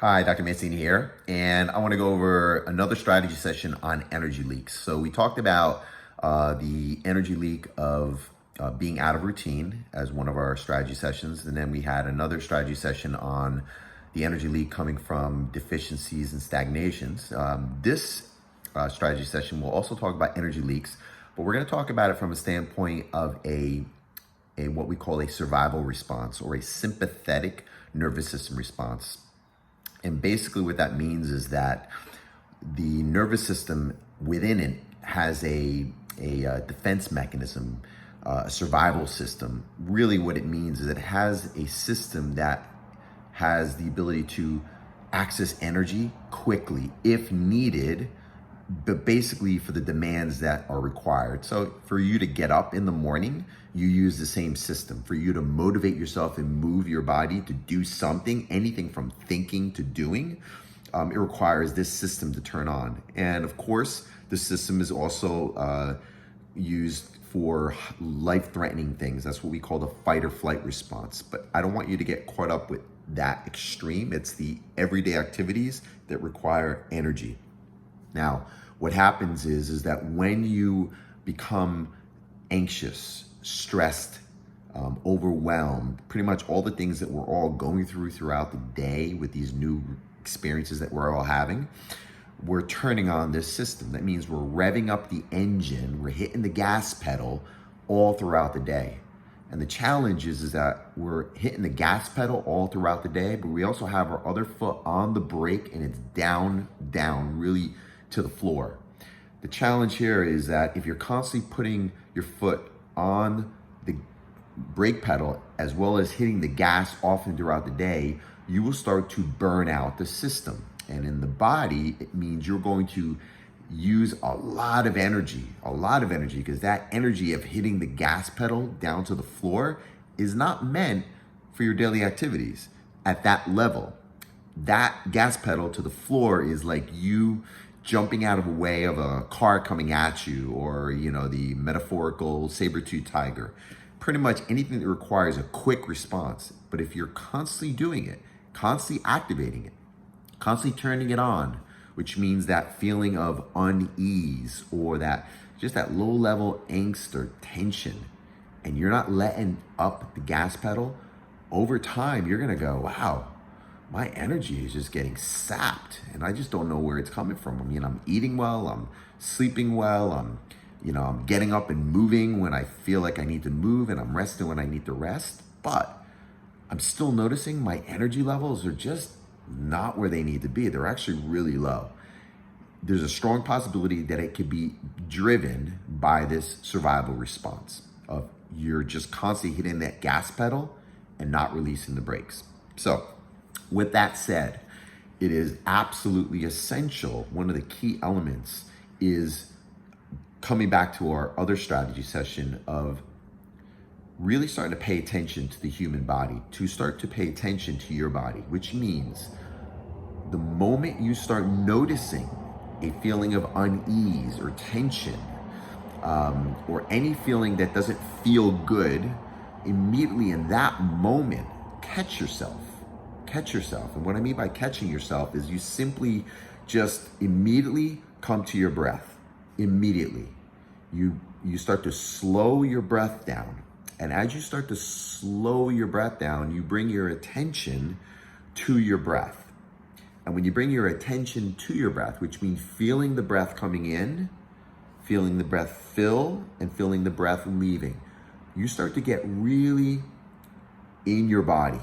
Hi, Dr. Mancini here, and I want to go over another strategy session on energy leaks. So we talked about the energy leak of being out of routine as one of our strategy sessions, and then we had another strategy session on the energy leak coming from deficiencies and stagnations. This strategy session will also talk about energy leaks, but we're going to talk about it from a standpoint of a what we call a survival response or a sympathetic nervous system response. And basically, what that means is that the nervous system within it has a defense mechanism, a survival system. Really, what it means is it has a system that has the ability to access energy quickly if needed, but basically for the demands that are required. So for you to get up in the morning, you use the same system. For you to motivate yourself and move your body to do something, anything from thinking to doing, it requires this system to turn on. And of course, the system is also used for life-threatening things. That's what we call the fight or flight response. But I don't want you to get caught up with that extreme. It's the everyday activities that require energy. Now, what happens is that when you become anxious, stressed, overwhelmed, pretty much all the things that we're all going throughout the day with these new experiences that we're all having, we're turning on this system. That means we're revving up the engine, we're hitting the gas pedal all throughout the day. And the challenge is that we're hitting the gas pedal all throughout the day, but we also have our other foot on the brake and it's down, really to the floor. The challenge here is that if you're constantly putting your foot on the brake pedal as well as hitting the gas often throughout the day, you will start to burn out the system. And in the body, it means you're going to use a lot of energy, because that energy of hitting the gas pedal down to the floor is not meant for your daily activities at that level. That gas pedal to the floor is like you jumping out of the way of a car coming at you, or the metaphorical saber-toothed tiger. Pretty much anything that requires a quick response. But if you're constantly doing it, constantly activating it, constantly turning it on, which means that feeling of unease or that low level angst or tension, and you're not letting up the gas pedal, over time you're gonna go, wow, my energy is just getting sapped and I just don't know where it's coming from. I'm eating well, I'm sleeping well, I'm getting up and moving when I feel like I need to move, and I'm resting when I need to rest. But I'm still noticing my energy levels are just not where they need to be. They're actually really low. There's a strong possibility that it could be driven by this survival response of you're just constantly hitting that gas pedal and not releasing the brakes. So with that said, it is absolutely essential. One of the key elements is coming back to our other strategy session of really starting to pay attention to the human body, to start to pay attention to your body, which means the moment you start noticing a feeling of unease or tension, or any feeling that doesn't feel good, immediately in that moment, catch yourself. And what I mean by catching yourself is you simply just immediately come to your breath. Immediately. You start to slow your breath down. And as you start to slow your breath down, you bring your attention to your breath. And when you bring your attention to your breath, which means feeling the breath coming in, feeling the breath fill, and feeling the breath leaving, you start to get really in your body.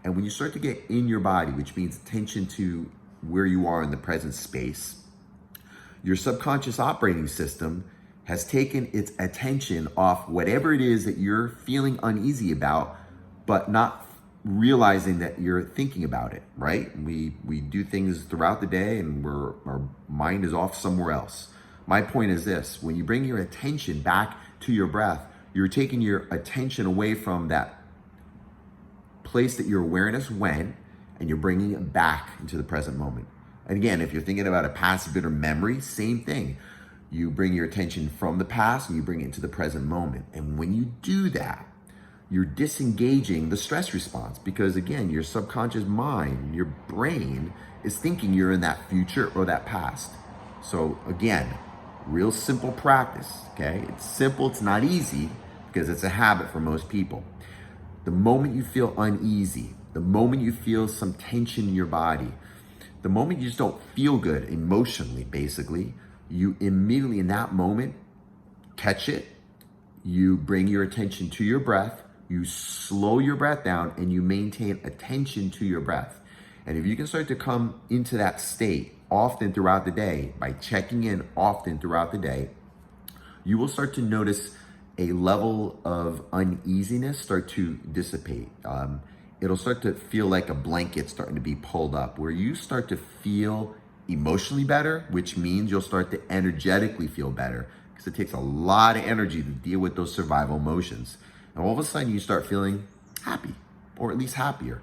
And when you start to get in your body, which means attention to where you are in the present space, your subconscious operating system has taken its attention off whatever it is that you're feeling uneasy about, but not realizing that you're thinking about it, right? We do things throughout the day and our mind is off somewhere else. My point is this: when you bring your attention back to your breath, you're taking your attention away from that place that your awareness went, and you're bringing it back into the present moment. And again, if you're thinking about a past bitter memory, same thing. You bring your attention from the past and you bring it into the present moment. And when you do that, you're disengaging the stress response because, again, your subconscious mind, your brain is thinking you're in that future or that past. So again, real simple practice, okay? It's simple, it's not easy because it's a habit for most people. The moment you feel uneasy, the moment you feel some tension in your body, the moment you just don't feel good emotionally, basically, you immediately in that moment catch it, you bring your attention to your breath, you slow your breath down, and you maintain attention to your breath. And if you can start to come into that state often throughout the day, by checking in often throughout the day, you will start to notice a level of uneasiness start to dissipate. It'll start to feel like a blanket starting to be pulled up, where you start to feel emotionally better, which means you'll start to energetically feel better, because it takes a lot of energy to deal with those survival emotions. And all of a sudden you start feeling happy, or at least happier.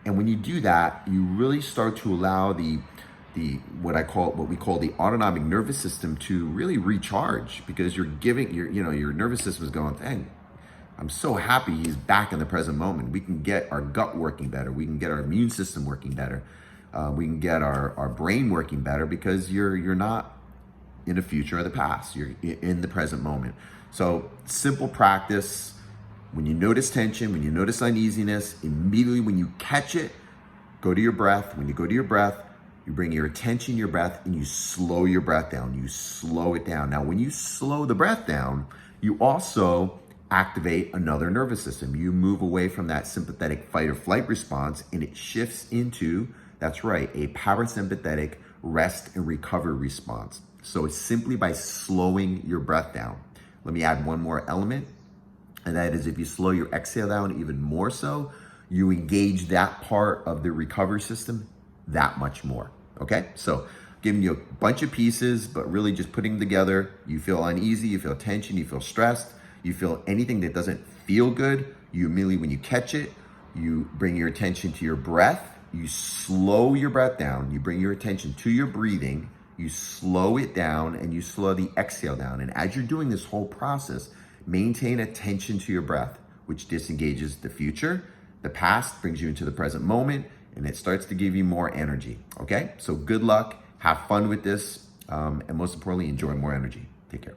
And when you do that, you really start to allow what we call the autonomic nervous system to really recharge, because you're giving your nervous system is going, dang, I'm so happy he's back in the present moment. We can get our gut working better. We can get our immune system working better. We can get our brain working better, because you're not in the future or the past. You're in the present moment. So simple practice. When you notice tension, when you notice uneasiness, immediately when you catch it, go to your breath. When you go to your breath, you bring your attention to your breath and you slow your breath down. You slow it down. Now, when you slow the breath down, you also activate another nervous system. You move away from that sympathetic fight or flight response, and it shifts into, that's right, a parasympathetic rest and recovery response. So it's simply by slowing your breath down. Let me add one more element, and that is if you slow your exhale down even more so, you engage that part of the recovery system that much more, okay? So giving you a bunch of pieces, but really just putting them together. You feel uneasy, you feel tension, you feel stressed, you feel anything that doesn't feel good, you immediately, when you catch it, you bring your attention to your breath, you slow your breath down, you bring your attention to your breathing, you slow it down, and you slow the exhale down. And as you're doing this whole process, maintain attention to your breath, which disengages the future. The past brings you into the present moment, and it starts to give you more energy, okay? So good luck, have fun with this, and most importantly, enjoy more energy. Take care.